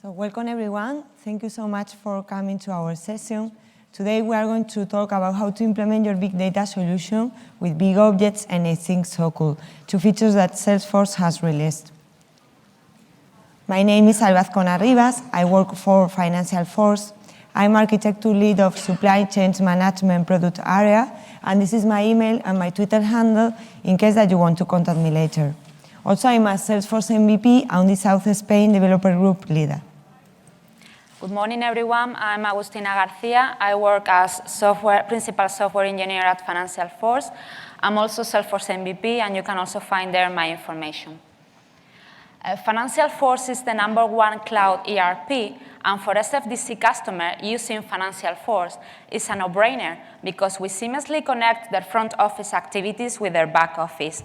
So welcome everyone. Thank you so much for coming to our session. Today we are going to talk about how to implement your big data solution with big objects and Async SOQL, two features that Salesforce has released. My name is Alba Rivas. I work for Financial Force. I'm architecture lead of supply chain management product area, and this is my email and my Twitter handle in case that you want to contact me later. Also, I'm a Salesforce MVP and the South Spain developer group leader. Good morning, everyone. I'm Agustina Garcia. I work as principal software engineer at Financial Force. I'm also Salesforce MVP, and you can also find there my information. Financial Force is the #1 cloud ERP, and for SFDC customer using Financial Force is a no-brainer because we seamlessly connect their front office activities with their back office.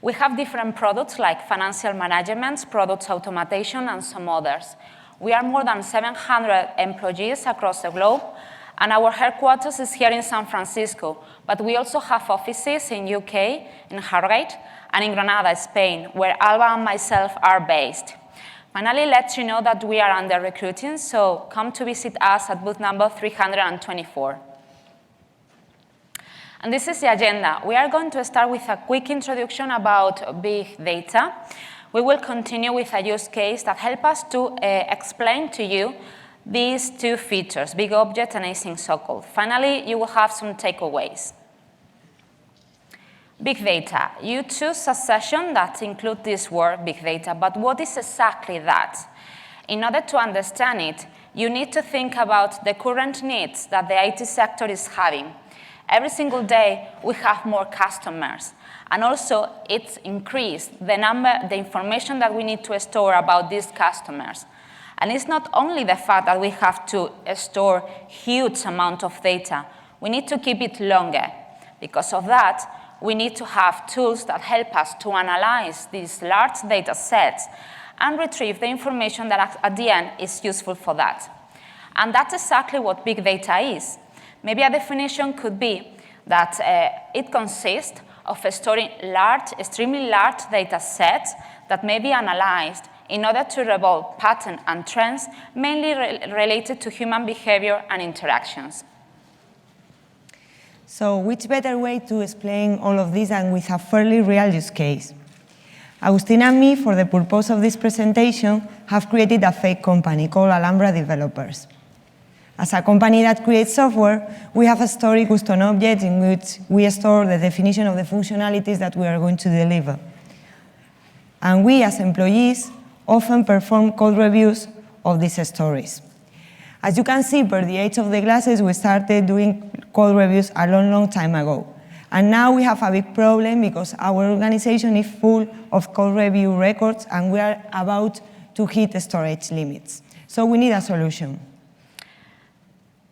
We have different products like financial management, products automation, and some others. We are more than 700 employees across the globe, and our headquarters is here in San Francisco, but we also have offices in UK, in Harrogate, and in Granada, Spain, where Alba and myself are based. Finally, let you know that we are under recruiting, so come to visit us at booth number 324. And this is the agenda. We are going to start with a quick introduction about big data. We will continue with a use case that helps us to explain to you these two features, big object and Async SOQL. Finally, you will have some takeaways. Big data. You choose a session that includes this word, big data, but what is exactly that? In order to understand it, you need to think about the current needs that the IT sector is having. Every single day, we have more customers. And also, it's increased the information that we need to store about these customers. And it's not only the fact that we have to store huge amount of data. We need to keep it longer. Because of that, we need to have tools that help us to analyze these large data sets and retrieve the information that at the end is useful for that. And that's exactly what big data is. Maybe a definition could be that it consists of storing extremely large data sets that may be analyzed in order to reveal patterns and trends mainly related to human behavior and interactions. So which better way to explain all of this than with a fairly real use case? Agustina and me, for the purpose of this presentation, have created a fake company called Alhambra Developers. As a company that creates software, we have a story custom object in which we store the definition of the functionalities that we are going to deliver. And we, as employees, often perform code reviews of these stories. As you can see, per the age of the glasses, we started doing code reviews a long time ago. And now we have a big problem because our organization is full of code review records, and we are about to hit storage limits. So we need a solution.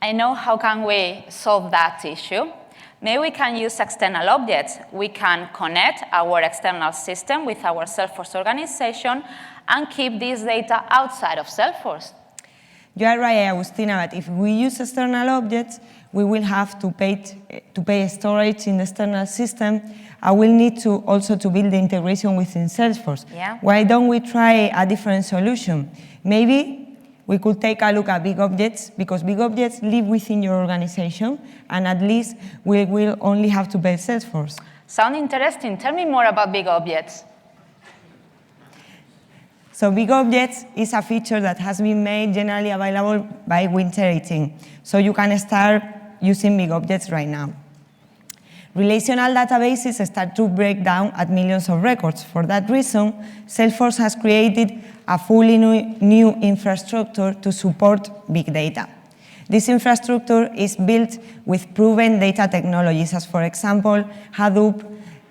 I know how can we solve that issue. Maybe we can use external objects. We can connect our external system with our Salesforce organization and keep this data outside of Salesforce. You are right, Agustina, but if we use external objects, we will have to pay storage in the external system. I will need to also to build the integration within Salesforce. Yeah. Why don't we try a different solution? Maybe we could take a look at big objects, because big objects live within your organization, and at least we will only have to pay Salesforce. Sound interesting. Tell me more about big objects. So big objects is a feature that has been made generally available by Winter 18. So you can start using big objects right now. Relational databases start to break down at millions of records. For that reason, Salesforce has created a fully new infrastructure to support big data. This infrastructure is built with proven data technologies, as for example, Hadoop,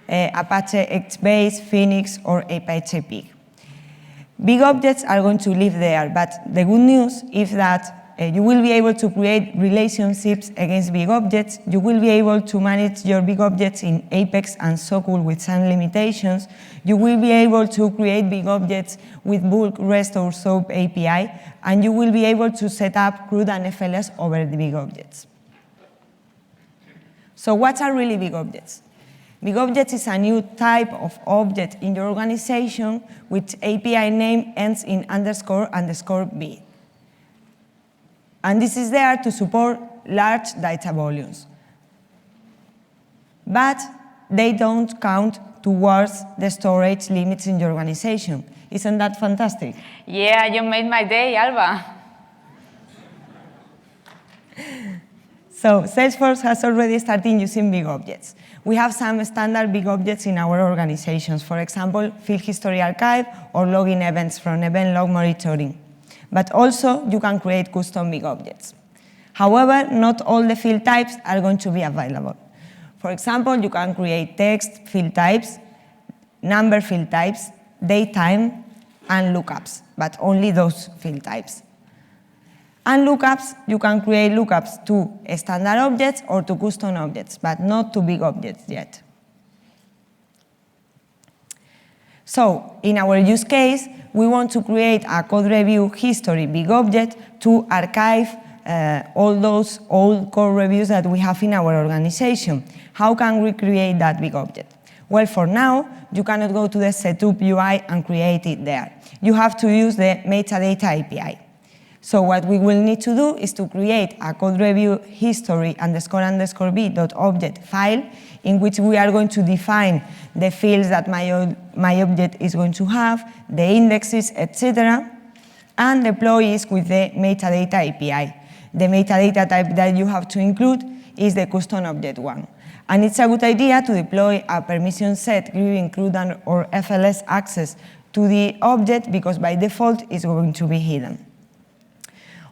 Apache HBase, Phoenix, or Apache Pig. Big objects are going to live there, but the good news is that you will be able to create relationships against big objects. You will be able to manage your big objects in Apex and SOQL with some limitations. You will be able to create big objects with bulk, REST, or SOAP API, and you will be able to set up CRUD and FLS over the big objects. So what are really big objects? Big objects is a new type of object in your organization which API name ends in __b. And this is there to support large data volumes. But they don't count towards the storage limits in your organization. Isn't that fantastic? Yeah, you made my day, Alba. So Salesforce has already started using big objects. We have some standard big objects in our organizations, for example, field history archive or login events from event log monitoring. But also, you can create custom big objects. However, not all the field types are going to be available. For example, you can create text field types, number field types, date time, and lookups, but only those field types. And lookups, you can create lookups to standard objects or to custom objects, but not to big objects yet. So, in our use case, we want to create a code review history big object to archive all those old code reviews that we have in our organization. How can we create that big object? Well, for now, you cannot go to the setup UI and create it there. You have to use the metadata API. So what we will need to do is to create a code review history __b.object file in which we are going to define the fields that my object is going to have, the indexes, etc., and deploy it with the metadata API. The metadata type that you have to include is the custom object one. And it's a good idea to deploy a permission set giving CRUD or FLS access to the object because by default it's going to be hidden.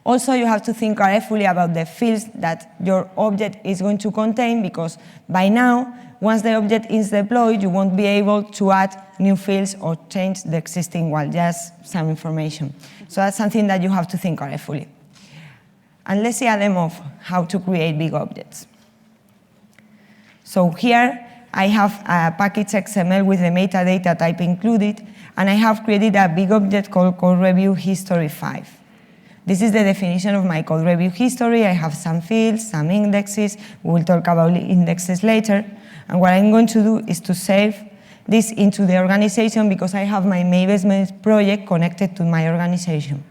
Also, you have to think carefully about the fields that your object is going to contain because by now, once the object is deployed, you won't be able to add new fields or change the existing one, just some information. So that's something that you have to think carefully. And let's see a demo of how to create big objects. So here, I have a package XML with the metadata type included, and I have created a big object called code review history 5. This is the definition of my code review history. I have some fields, some indexes. We will talk about indexes later. And what I'm going to do is to save this into the organization because I have my Maven project connected to my organization.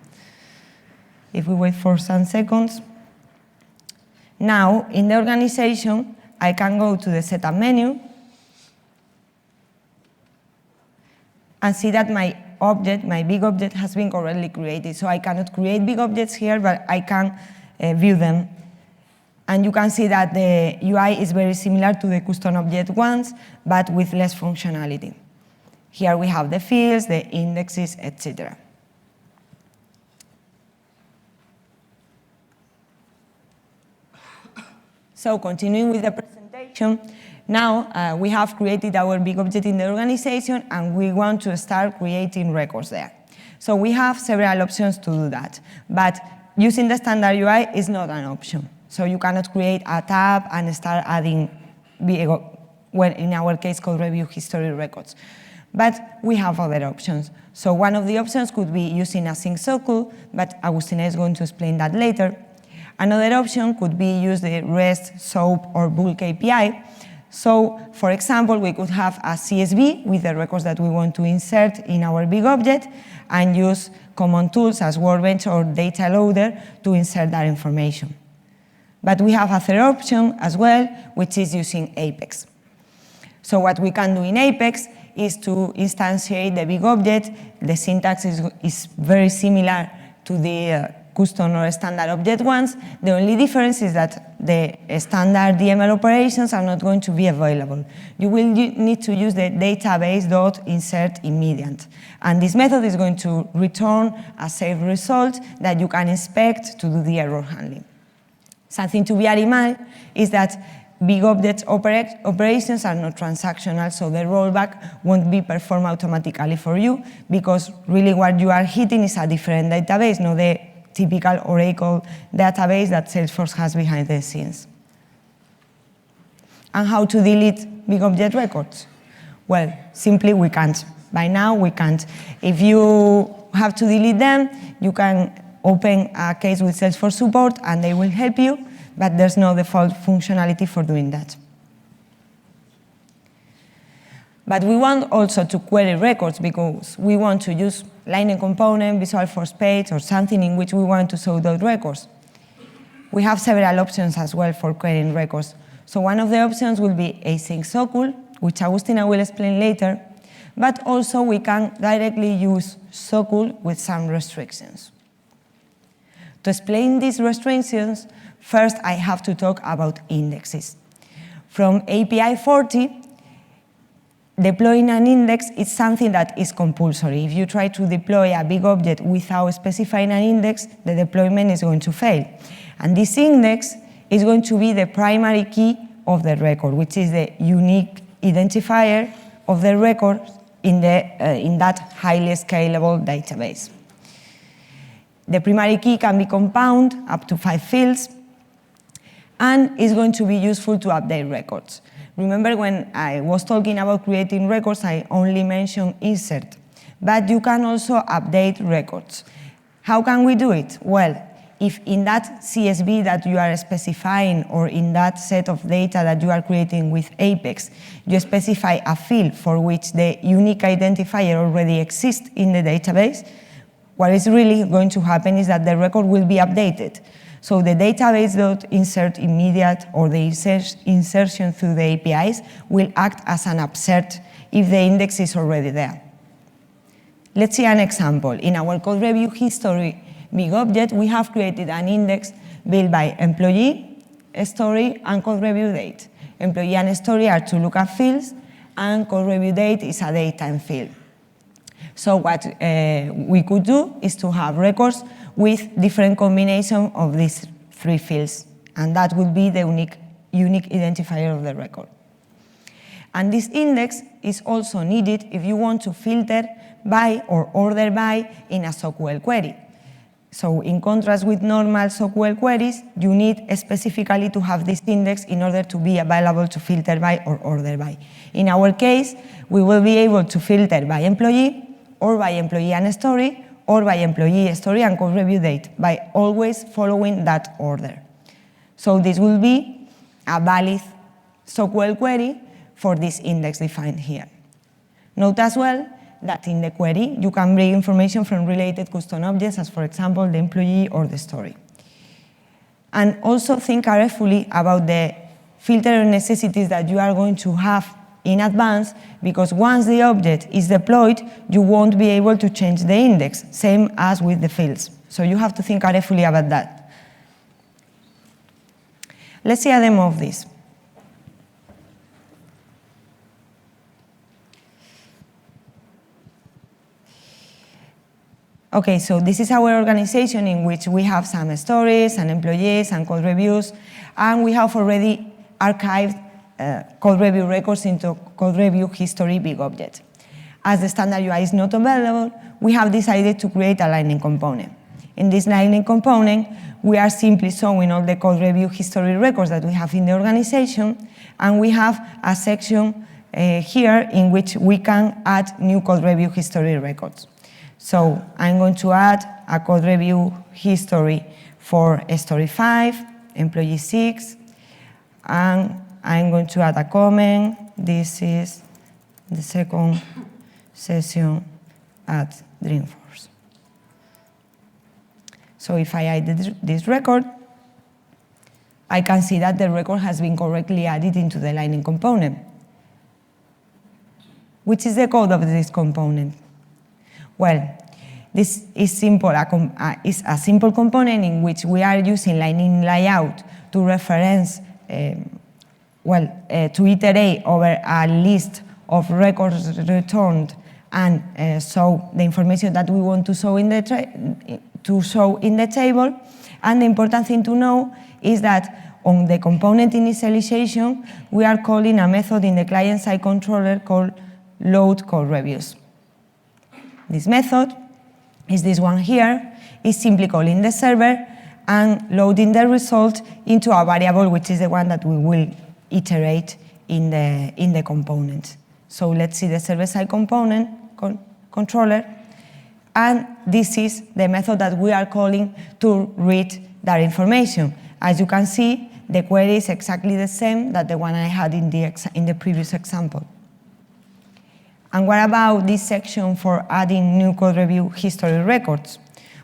If we wait for some seconds. Now, in the organization, I can go to the setup menu and see that my big object has been correctly created. So I cannot create big objects here, but I can view them. And you can see that the UI is very similar to the custom object ones, but with less functionality. Here we have the fields, the indexes, etc. So continuing with the presentation, now we have created our big object in the organization and we want to start creating records there. So we have several options to do that, but using the standard UI is not an option. So you cannot create a tab and start adding, well, in our case, code review history records. But we have other options. So one of the options could be using Async SOQL, but Agustina is going to explain that later. Another option could be use the REST, SOAP, or bulk API. So, for example, we could have a CSV with the records that we want to insert in our big object and use common tools as Workbench or Data Loader to insert that information. But we have a third option as well, which is using Apex. So what we can do in Apex is to instantiate the big object. The syntax is very similar to the custom or standard object ones. The only difference is that the standard DML operations are not going to be available. You will need to use the database.insertImmediate. And this method is going to return a saved result that you can inspect to do the error handling. Something to bear in mind is that big object operations are not transactional, so the rollback won't be performed automatically for you because really what you are hitting is a different database, not the typical Oracle database that Salesforce has behind the scenes. And how to delete big object records? Well, simply we can't. By now, we can't. If you have to delete them, you can open a case with Salesforce support and they will help you, but there's no default functionality for doing that. But we want also to query records because we want to use Lightning component, Salesforce page, or something in which we want to show those records. We have several options as well for querying records. So one of the options will be Async SOQL, which Agustina will explain later, but also we can directly use SOQL with some restrictions. To explain these restrictions, first I have to talk about indexes. From API 40, deploying an index is something that is compulsory. If you try to deploy a big object without specifying an index, the deployment is going to fail. And this index is going to be the primary key of the record, which is the unique identifier of the record in that highly scalable database. The primary key can be compound, up to 5 fields, and is going to be useful to update records. Remember when I was talking about creating records, I only mentioned insert, but you can also update records. How can we do it? Well, if in that CSV that you are specifying or in that set of data that you are creating with Apex, you specify a field for which the unique identifier already exists in the database, what is really going to happen is that the record will be updated. So the database.insert immediate or the insertion through the APIs will act as an upsert if the index is already there. Let's see an example. In our code review history big object, we have created an index built by employee, story, and code review date. Employee and story are two lookup fields, and code review date is a datetime field. So what we could do is to have records with different combination of these 3 fields, and that would be the unique identifier of the record. And this index is also needed if you want to filter by or order by in a SOQL query. So in contrast with normal SOQL queries, you need specifically to have this index in order to be available to filter by or order by. In our case, we will be able to filter by employee, or by employee and story, or by employee, story, and code review date, by always following that order. So this will be a valid SOQL query for this index defined here. Note as well that in the query, you can bring information from related custom objects, as for example, the employee or the story. And also think carefully about the filter necessities that you are going to have in advance, because once the object is deployed, you won't be able to change the index, same as with the fields. So you have to think carefully about that. Let's see a demo of this. Okay, so this is our organization in which we have some stories and employees and code reviews, and we have already archived code review records into code review history big object. As the standard UI is not available, we have decided to create a Lightning component. In this Lightning component, we are simply showing all the code review history records that we have in the organization, and we have a section here in which we can add new code review history records. So I'm going to add a code review history for story 5, employee 6, and I'm going to add a comment. This is the second session at Dreamforce. So if I add this record, I can see that the record has been correctly added into the Lightning component. Which is the code of this component? Well, this is simple. It's a simple component in which we are using Lightning layout to reference, to iterate over a list of records returned and show the information that we want to show in the table. And the important thing to know is that on the component initialization, we are calling a method in the client-side controller called load code reviews. This method is this one here. It's simply calling the server and loading the result into a variable, which is the one that we will iterate in the component. So let's see the server-side component controller, and this is the method that we are calling to read that information. As you can see, the query is exactly the same that the one I had in the previous example. And what about this section for adding new code review history records?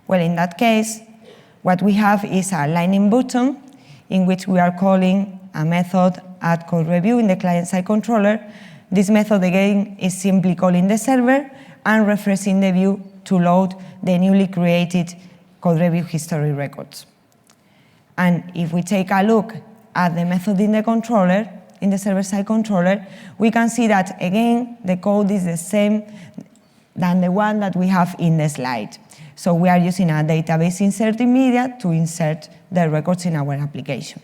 Well, in that case, what we have is a lightning button in which we are calling a method add code review in the client-side controller. This method, again, is simply calling the server and refreshing the view to load the newly created code review history records. And if we take a look at the method in the controller, in the server-side controller, we can see that, again, the code is the same than the one that we have in the slide. So we are using a database insert immediate to insert the records in our application.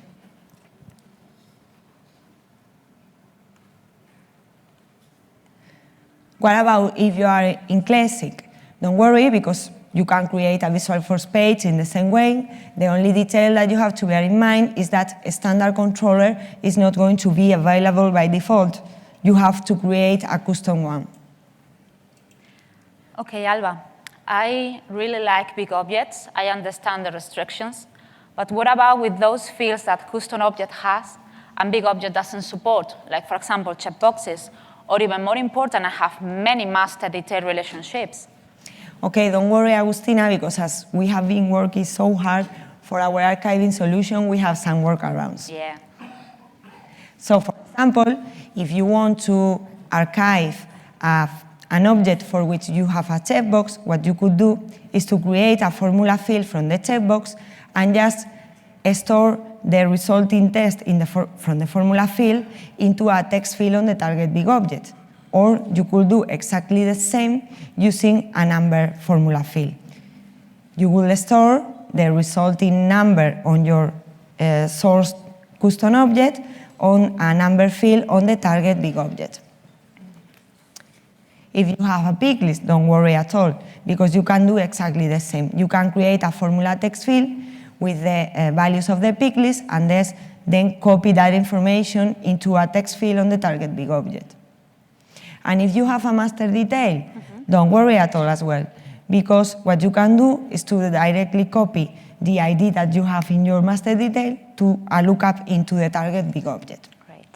What about if you are in Classic? Don't worry, because you can create a Visualforce page in the same way. The only detail that you have to bear in mind is that a standard controller is not going to be available by default. You have to create a custom one. Okay, Alba. I really like big objects. I understand the restrictions. But what about with those fields that custom object has and big object doesn't support? Like, for example, checkboxes. Or even more important, I have many master detail relationships. Okay, don't worry, Agustina, because as we have been working so hard for our archiving solution, we have some workarounds. Yeah. So, for example, if you want to archive an object for which you have a checkbox, what you could do is to create a formula field from the checkbox and just store the resulting text from the formula field into a text field on the target big object. Or you could do exactly the same using a number formula field. You will store the resulting number on your source custom object on a number field on the target big object. If you have a pick list, don't worry at all, because you can do exactly the same. You can create a formula text field with the values of the pick list and then copy that information into a text field on the target big object. And if you have a master detail, don't worry at all as well, because what you can do is to directly copy the ID that you have in your master detail to a lookup into the target big object. Great.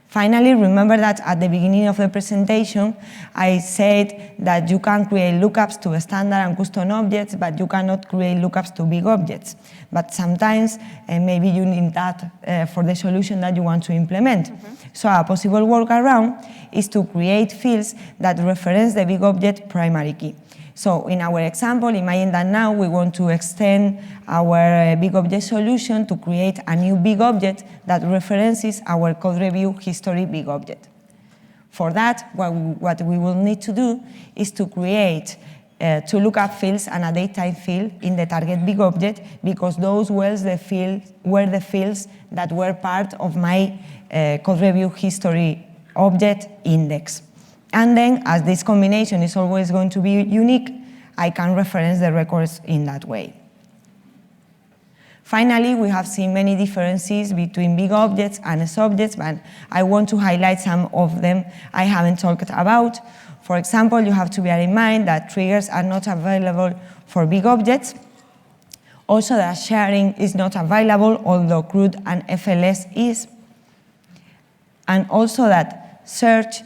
Finally, remember that at the beginning of the presentation, I said that you can create lookups to standard and custom objects, but you cannot create lookups to big objects. But sometimes, maybe you need that for the solution that you want to implement. So a possible workaround is to create fields that reference the big object primary key. So in our example, imagine that now we want to extend our big object solution to create a new big object that references our code review history big object. For that, what we will need to do is to create two lookup fields and a datetime field in the target big object, because those were the fields that were part of my code review history object index. And then, as this combination is always going to be unique, I can reference the records in that way. Finally, we have seen many differences between big objects and subjects, but I want to highlight some of them I haven't talked about. For example, you have to bear in mind that triggers are not available for big objects. Also, that sharing is not available, although CRUD and FLS is. And also that search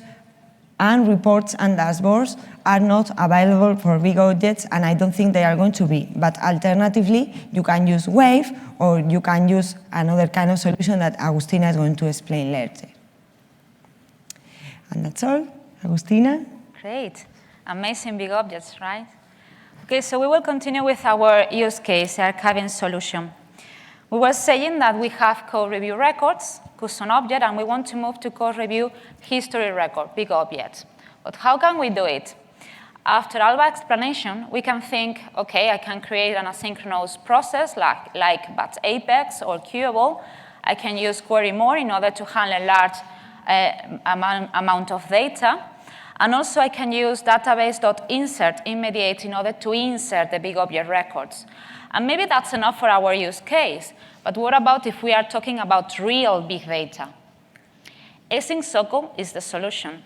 and reports and dashboards are not available for big objects, and I don't think they are going to be. But alternatively, you can use Wave, or you can use another kind of solution that Agustina is going to explain later. And that's all. Agustina? Great. Amazing big objects, right? Okay, so we will continue with our use case, archiving solution. We were saying that we have code review records, custom object, and we want to move to code review history record, big objects. But how can we do it? After Alba's explanation, we can think, okay, I can create an asynchronous process like batch Apex or Queueable. I can use query more in order to handle a large amount of data. And also I can use database.insert immediate in order to insert the big object records. And maybe that's enough for our use case. But what about if we are talking about real big data? Async SOQL is the solution.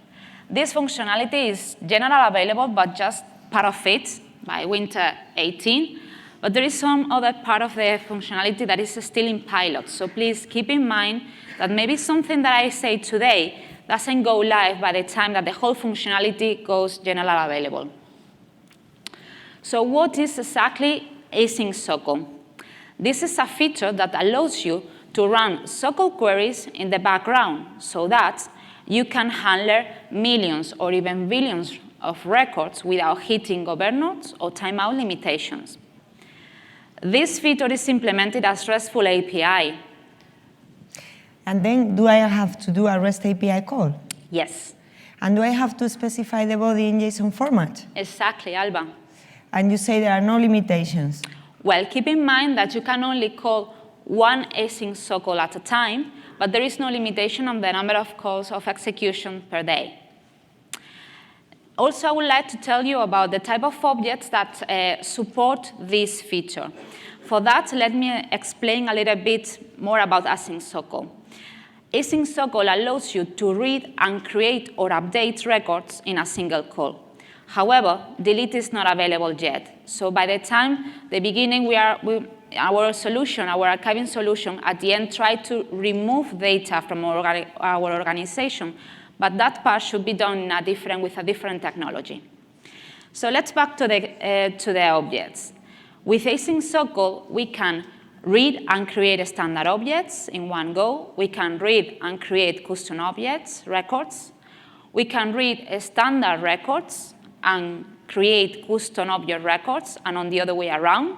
This functionality is generally available, but just part of it by winter 18. But there is some other part of the functionality that is still in pilot. So please keep in mind that maybe something that I say today doesn't go live by the time that the whole functionality goes general available. So what is exactly Async SOQL? This is a feature that allows you to run SOQL queries in the background so that you can handle millions or even billions of records without hitting governors or timeout limitations. This feature is implemented as RESTful API. And then do I have to do a REST API call? Yes. And do I have to specify the body in JSON format? Exactly, Alba. And you say there are no limitations. Well, keep in mind that you can only call one async SOQL at a time, but there is no limitation on the number of calls of execution per day. Also, I would like to tell you about the type of objects that support this feature. For that, let me explain a little bit more about Async SOQL. Async SOQL allows you to read and create or update records in a single call. However, delete is not available yet. So by the time the beginning, our solution, our archiving solution, at the end, try to remove data from our organization, but that part should be done with a different technology. So let's back to the objects. With Async SOQL, we can read and create standard objects in one go. We can read and create custom objects, records. We can read standard records and create custom object records, and on the other way around.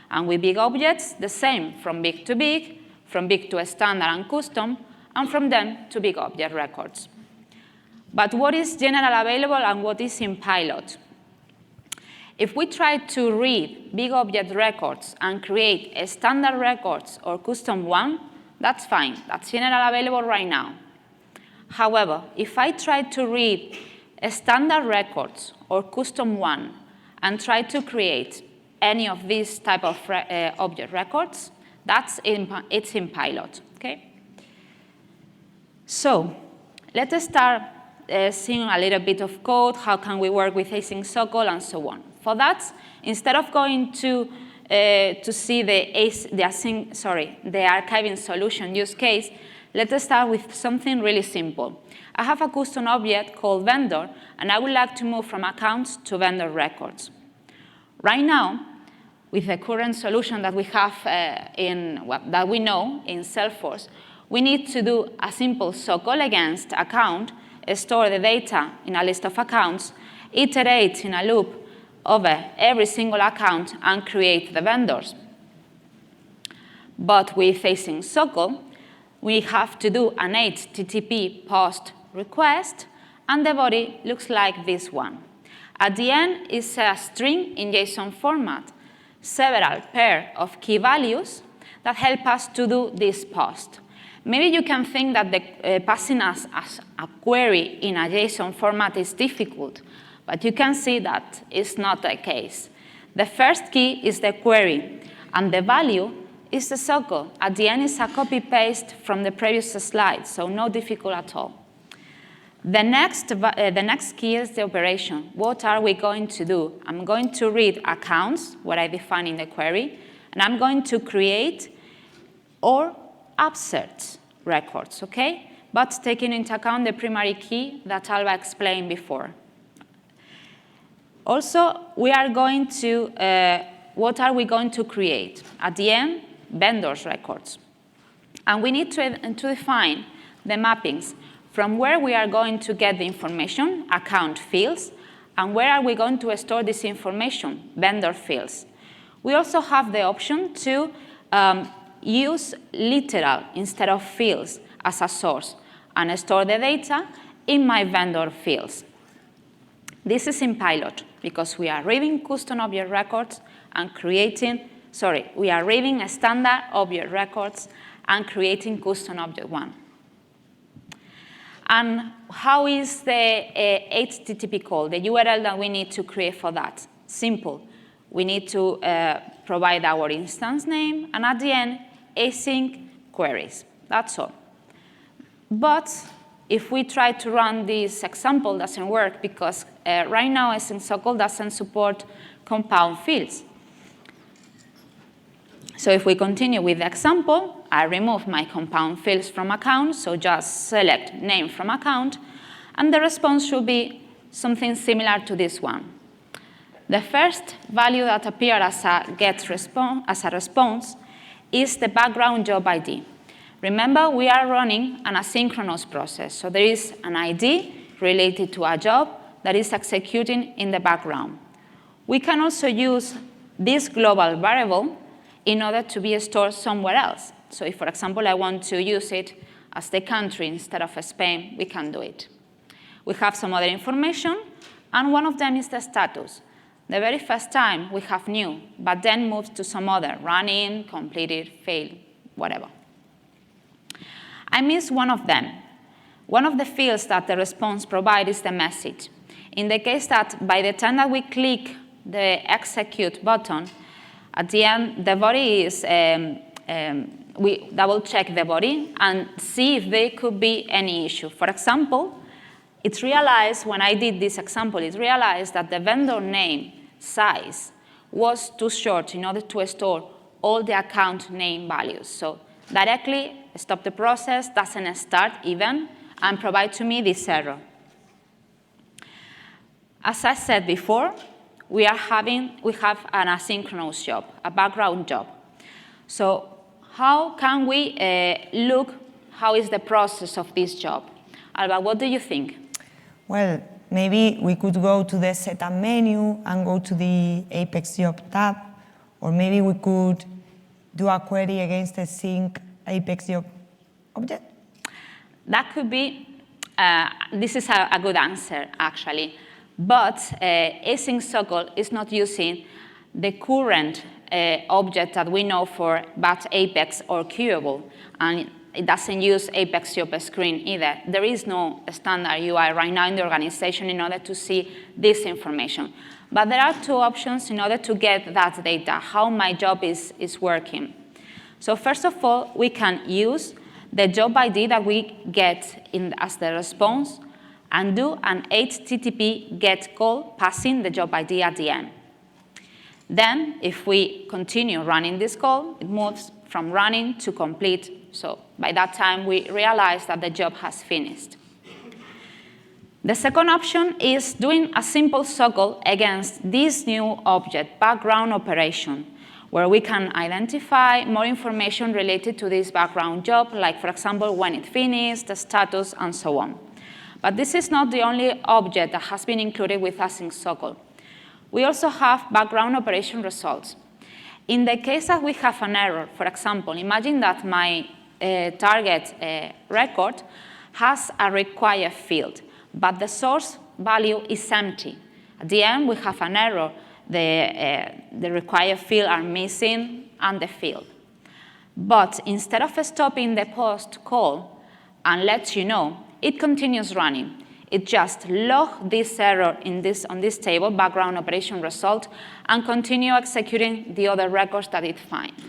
And with big objects, the same, from big to big, from big to standard and custom, and from them to big object records. But what is general available and what is in pilot? If we try to read big object records and create standard records or custom one, that's fine. That's general available right now. However, if I try to read standard records or custom one and try to create any of these type of object records, it's in pilot. Okay? So let's start seeing a little bit of code. How can we work with Async SOQL and so on? For that, instead of going to see the archiving solution use case, let us start with something really simple. I have a custom object called vendor, and I would like to move from accounts to vendor records. Right now, with the current solution that we have that we know in Salesforce, we need to do a simple SOQL against account, store the data in a list of accounts, iterate in a loop over every single account, and create the vendors. But with Async SOQL, we have to do an HTTP post request, and the body looks like this one. At the end is a string in JSON format, several pair of key values that help us to do this post. Maybe you can think that the passing as a query in a JSON format is difficult, but you can see that it's not the case. The first key is the query, and the value is the SOQL. At the end is a copy-paste from the previous slide, so no difficult at all. The next key is the operation. What are we going to do? I'm going to read accounts, what I define in the query, and I'm going to create or upsert records, okay? But taking into account the primary key that Alba explained before. Also, we are going to, what are we going to create? At the end, vendors records. And we need to define the mappings from where we are going to get the information, account fields, and where are we going to store this information, vendor fields. We also have the option to use literal instead of fields as a source and store the data in my vendor fields. This is in pilot because we are reading custom object records and we are reading standard object records and creating custom object one. And how is the HTTP call, the URL that we need to create for that? Simple. We need to provide our instance name, and at the end, async queries. That's all. But if we try to run this example, it doesn't work because right now Async SOQL doesn't support compound fields. So if we continue with the example, I remove my compound fields from account, so just select name from account, and the response should be something similar to this one. The first value that appeared as a response is the background job ID. Remember, we are running an asynchronous process, so there is an ID related to a job that is executing in the background. We can also use this global variable in order to be stored somewhere else. So if, for example, I want to use it as the country instead of Spain, we can do it. We have some other information, and one of them is the status. The very first time we have new, but then moves to some other, running, completed, failed, whatever. I missed one of them. One of the fields that the response provides is the message. In the case that by the time that we click the execute button, at the end, the body is, we double check the body and see if there could be any issue. For example, it's realized, when I did this example, it realized that the vendor name size was too short in order to store all the account name values. So directly stop the process, doesn't start even, and provide to me this error. As I said before, we have an asynchronous job, a background job. So how can we look how is the process of this job? Alba, what do you think? Well, maybe we could go to the setup menu and go to the Apex job tab, or maybe we could do a query against the sync Apex job object. That could be, this is a good answer, actually. But Async SOQL is not using the current object that we know for but Apex or queuable, and it doesn't use Apex job screen either. There is no standard UI right now in the organization in order to see this information. But there are two options in order to get that data, how my job is working. So first of all, we can use the job ID that we get as the response and do an HTTP GET call passing the job ID at the end. Then, if we continue running this call, it moves from running to complete. So by that time, we realize that the job has finished. The second option is doing a simple SOQL against this new object, background operation, where we can identify more information related to this background job, like, for example, when it finished, the status, and so on. But this is not the only object that has been included with Async SOQL. We also have background operation results. In the case that we have an error, for example, imagine that my target record has a require field, but the source value is empty. At the end, we have an error. The require field are missing and the field. But instead of stopping the post call and lets you know, it continues running. It just logs this error on this table, background operation result, and continue executing the other records that it finds.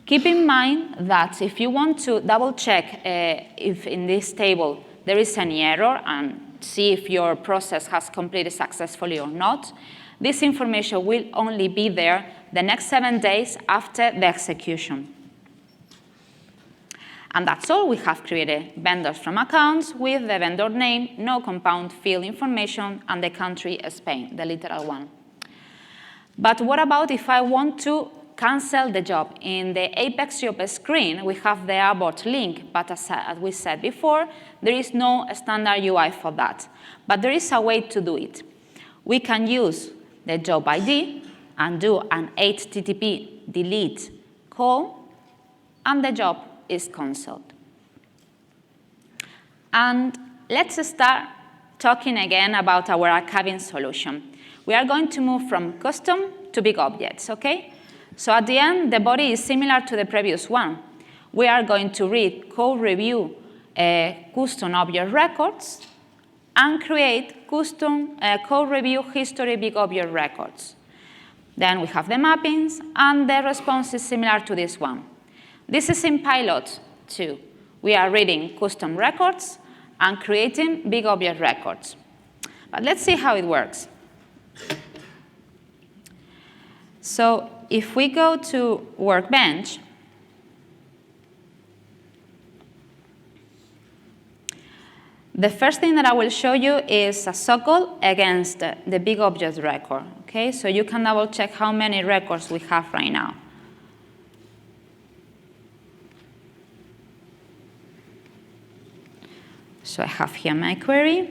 Keep in mind that if you want to double check if in this table there is any error and see if your process has completed successfully or not, this information will only be there the next 7 days after the execution. And that's all. We have created vendors from accounts with the vendor name, no compound field information, and the country Spain, the literal one. But what about if I want to cancel the job? In the Apex job screen, we have the abort link, but as we said before, there is no standard UI for that. But there is a way to do it. We can use the job ID and do an HTTP delete call, and the job is canceled. And let's start talking again about our archiving solution. We are going to move from custom to big objects, okay? So at the end, the body is similar to the previous one. We are going to read code review custom object records and create custom code review history big object records. Then we have the mappings, and the response is similar to this one. This is in pilot 2. We are reading custom records and creating big object records. But let's see how it works. So if we go to Workbench, the first thing that I will show you is a SOQL against the big object record. Okay, so you can double check how many records we have right now. So I have here my query.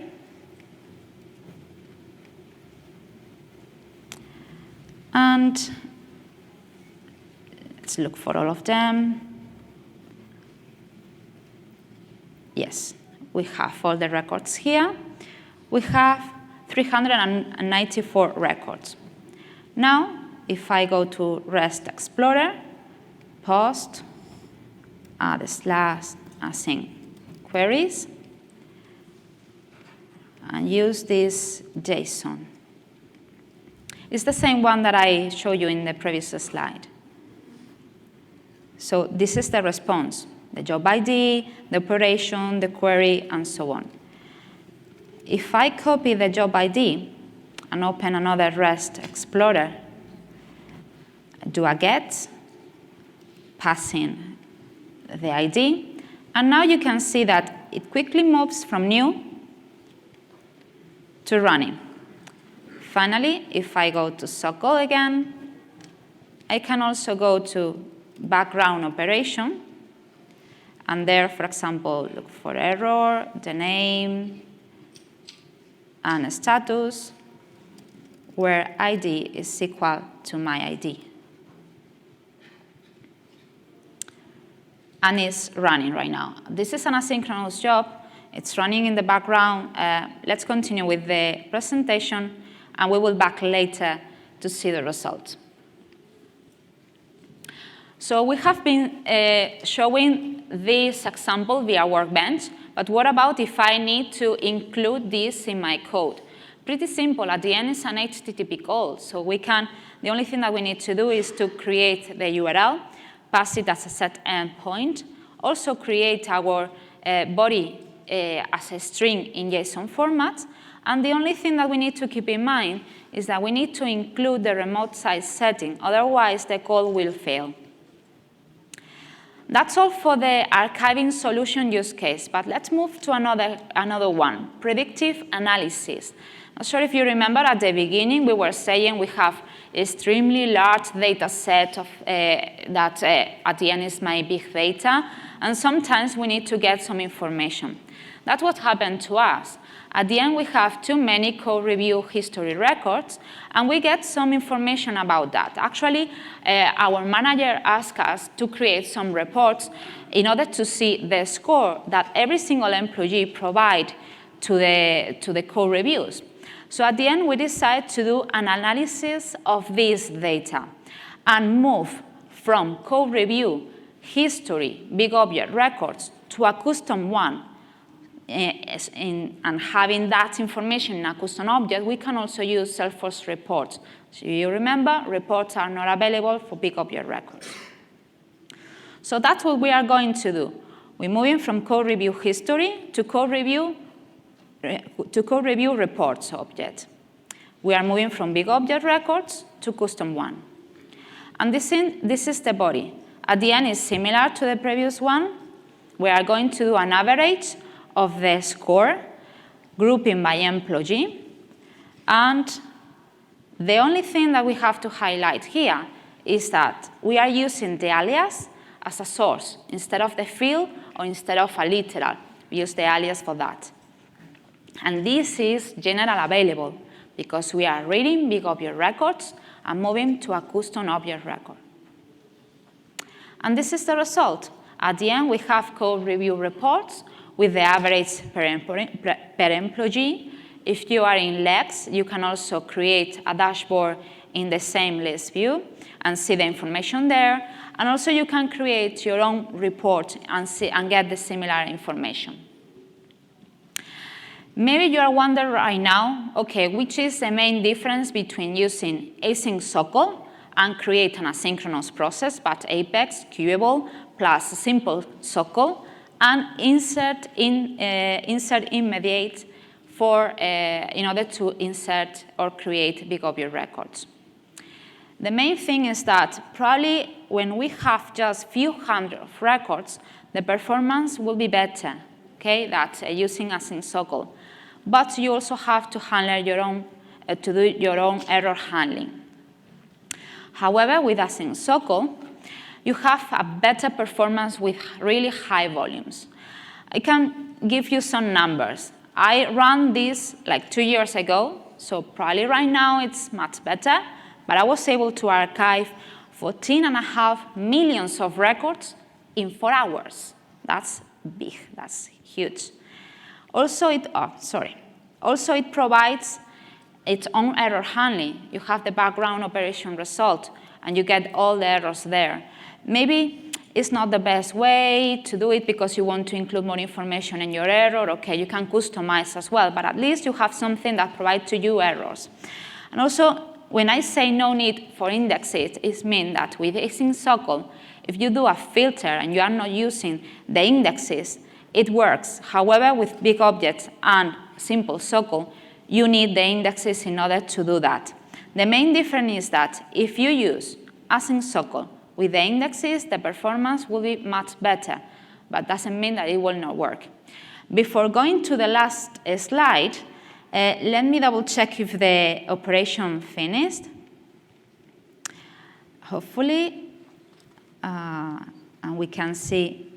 And let's look for all of them. Yes, we have all the records here. We have 394 records. Now, if I go to REST Explorer, post, add / async queries, and use this JSON. It's the same one that I showed you in the previous slide. So this is the response, the job ID, the operation, the query, and so on. If I copy the job ID and open another REST Explorer, do a get, passing the ID, and now you can see that it quickly moves from new to running. Finally, if I go to SOQL again, I can also go to background operation, and there, for example, look for error, the name, and status, where ID is equal to my ID. And it's running right now. This is an asynchronous job. It's running in the background. Let's continue with the presentation, and we will back later to see the results. So we have been showing this example via Workbench, but what about if I need to include this in my code? Pretty simple. At the end, it's an HTTP call, so the only thing that we need to do is to create the URL, pass it as a set endpoint, also create our body as a string in JSON format, and the only thing that we need to keep in mind is that we need to include the remote site setting, otherwise the call will fail. That's all for the archiving solution use case, but let's move to another one, predictive analysis. Not sure if you remember at the beginning we were saying we have extremely large data set of, that at the end is my big data, and sometimes we need to get some information. That's what happened to us. At the end, we have too many code review history records, and we get some information about that. Actually, our manager asked us to create some reports in order to see the score that every single employee provides to the code reviews. So at the end, we decided to do an analysis of this data and move from code review history, big object records, to a custom one. And having that information in a custom object, we can also use Salesforce reports. So you remember, reports are not available for big object records. So that's what we are going to do. We're moving from code review history to code review reports object. We are moving from big object records to custom one. And this is the body. At the end, it's similar to the previous one. We are going to do an average of the score, grouping by employee. And the only thing that we have to highlight here is that we are using the alias as a source instead of the field or instead of a literal. We use the alias for that. And this is general available because we are reading big object records and moving to a custom object record. And this is the result. At the end, we have code review reports with the average per employee. If you are in Lex, you can also create a dashboard in the same list view and see the information there. And also you can create your own report and get the similar information. Maybe you are wondering right now, okay, which is the main difference between using Async SOQL and create an asynchronous process, but Apex, Queueable, plus a simple SOQL, and insert immediate in order to insert or create big object records. The main thing is that probably when we have just few hundred of records, the performance will be better, okay, that using Async SOQL. But you also have to handle your own, to do your own error handling. However, with Async SOQL, you have a better performance with really high volumes. I can give you some numbers. I ran this like 2 years ago, so probably right now it's much better, but I was able to archive 14.5 million of records in 4 hours. That's big, that's huge. Also, it provides its own error handling. You have the background operation result, and you get all the errors there. Maybe it's not the best way to do it because you want to include more information in your error. Okay, you can customize as well, but at least you have something that provides to you errors. And also, when I say no need for indexes, it means that with Async SOQL, if you do a filter and you are not using the indexes, it works. However, with big objects and simple SOQL, you need the indexes in order to do that. The main difference is that if you use Async SOQL with the indexes, the performance will be much better, but doesn't mean that it will not work. Before going to the last slide, let me double check if the operation finished. Hopefully, and we can see,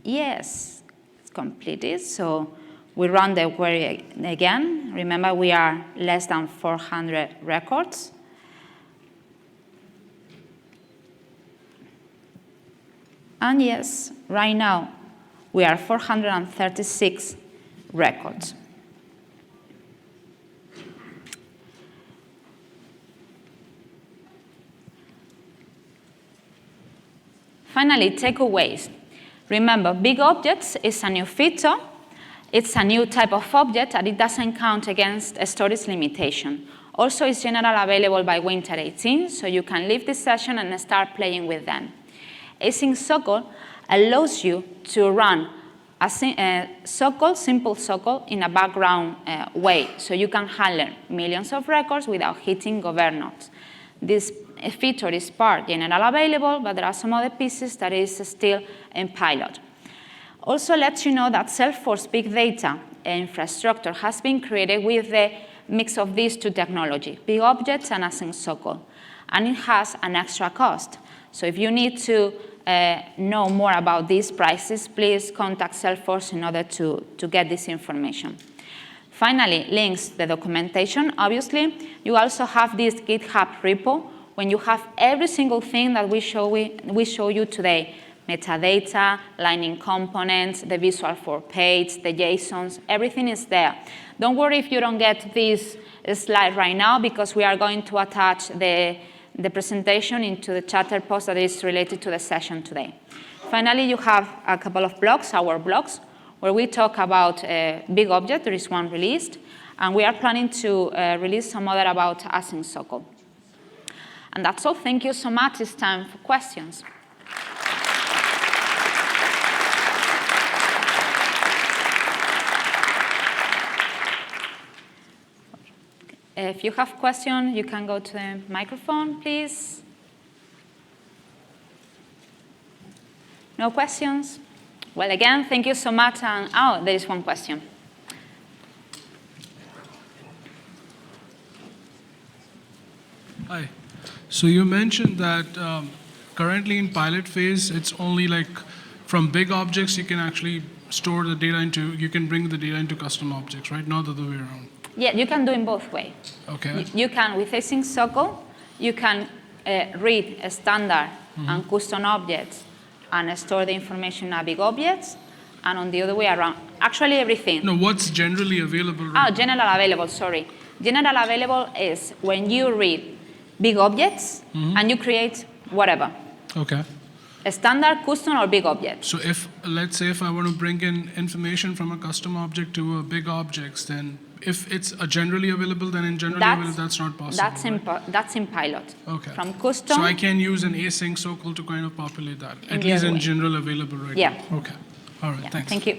yes, it's completed. So we run the query again. Remember, we are less than 400 records. And yes, right now, we are 436 records. Finally, takeaways. Remember, big objects is a new feature. It's a new type of object, and it doesn't count against a storage limitation. Also, it's generally available by Winter 18, so you can leave this session and start playing with them. Async SOQL allows you to run a SOQL, simple SOQL, in a background way, so you can handle millions of records without hitting governors. This feature is part general available, but there are some other pieces that is still in pilot. Also, let you know that Salesforce Big Data infrastructure has been created with the mix of these two technologies, big objects and Async SOQL, and it has an extra cost. So if you need to know more about these prices, please contact Salesforce in order to get this information. Finally, links to the documentation. Obviously, you also have this GitHub repo when you have every single thing that we show you today. Metadata, Lightning components, the visual for page, the JSONs, everything is there. Don't worry if you don't get this slide right now, because we are going to attach the presentation into the chatter post that is related to the session today. Finally, you have a couple of blogs, our blogs, where we talk about big object. There is one released, and we are planning to release some other about Async SOQL. And that's all. Thank you so much. It's time for questions. If you have questions, you can go to the microphone, please. No questions? Well, again, thank you so much. And oh, there is one question. Hi. So you mentioned that currently in pilot phase, it's only like from big objects you can actually store the data into, you can bring the data into custom objects, right? Not the other way around. Yeah, you can do it both ways. Okay. You can, with Async SOQL, you can read a standard and custom objects and store the information in big objects, and on the other way around. Actually, everything. No, what's generally available right now? General available, sorry. General available is when you read big objects and you create whatever. Okay. A standard, custom, or big object. So if, let's say if I want to bring in information from a custom object to a big objects, then if it's a generally available, then in generally available, that's not possible. That's in pilot. Okay. From custom. So I can use an async SOQL to kind of populate that, at least in general available right now. Okay. All right, thanks. Thank you.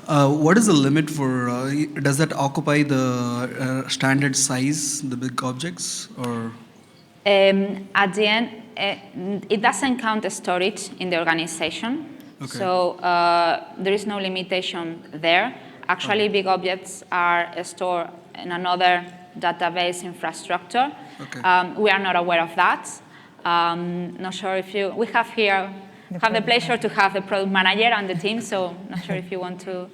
What is the limit for, does that occupy the standard size, the big objects, or? At the end, it doesn't count the storage in the organization. Okay. So there is no limitation there. Actually, big objects are stored in another database infrastructure. Okay. We are not aware of that. Not sure if you, we have here, have the pleasure to have the product manager and the team, so not sure if you want to.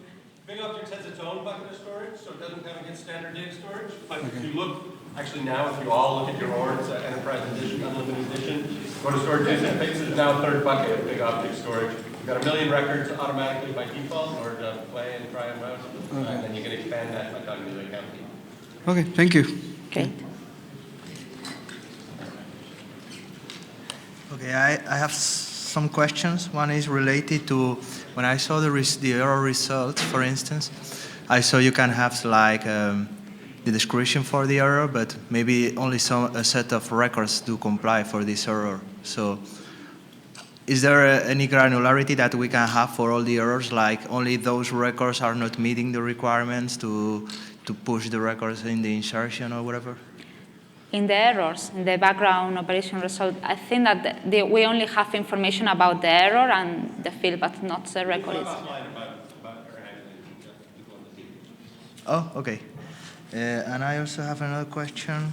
Big Objects has its own bucket of storage, so it doesn't have against standard data storage. But if you look, actually now, if you all look at your orgs, Enterprise Edition, Unlimited Edition, go to storage usage page, there's now a third bucket of Big Object storage. You've got 1 million records automatically by default, or play and try and mouse, and then you can expand that by talking to the account team. Okay, thank you. Great. Okay, I have some questions. One is related to when I saw the error results, for instance. I saw you can have like the description for the error, but maybe only a set of records do comply for this error. So is there any granularity that we can have for all the errors, like only those records are not meeting the requirements to push the records in the insertion or whatever? In the errors, in the background operation result, I think that we only have information about the error and the field, but not the record. Oh, okay. And I also have another question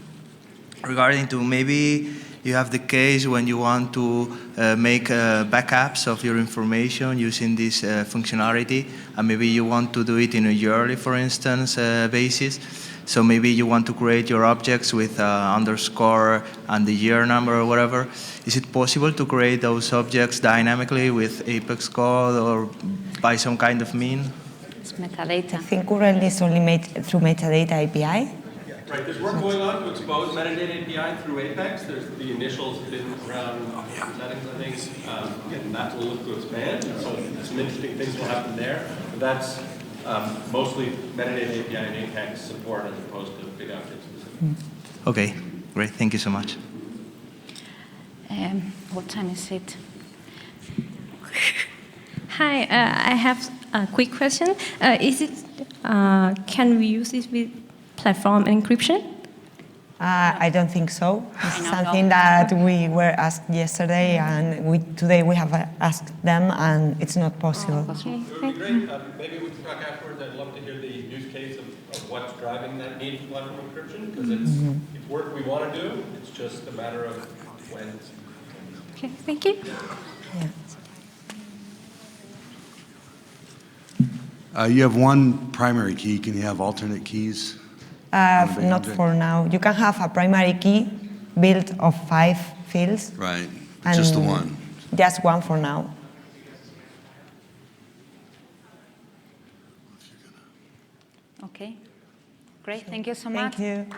regarding to maybe you have the case when you want to make backups of your information using this functionality, and maybe you want to do it in a yearly, for instance, basis. So maybe you want to create your objects with underscore and the year number or whatever. Is it possible to create those objects dynamically with Apex code or by some kind of mean? It's metadata. I think currently it's only made through metadata API. Right, there's work going on to expose metadata API through Apex. There's the initials been around settings, I think, and that will look to expand. So some interesting things will happen there. But that's mostly metadata API and Apex support as opposed to big objects. Okay, great. Thank you so much. What time is it? Hi, I have a quick question. Can we use this with platform encryption? I don't think so. It's No, something no. that we were asked yesterday, and today we have asked them, and it's not possible. Okay, It would be great. Maybe we can talk afterwards. I'd love to hear the use case of what's driving that need for platform encryption, because it's work we want to do. It's just a matter of when. Okay, thank you. Yeah. You have one primary key. Can you have alternate keys? on a big Not object? for now. You can have a primary key built of 5 fields. Right, just the and one. Just one for now. Okay. Great. Thank you so much. Thank you.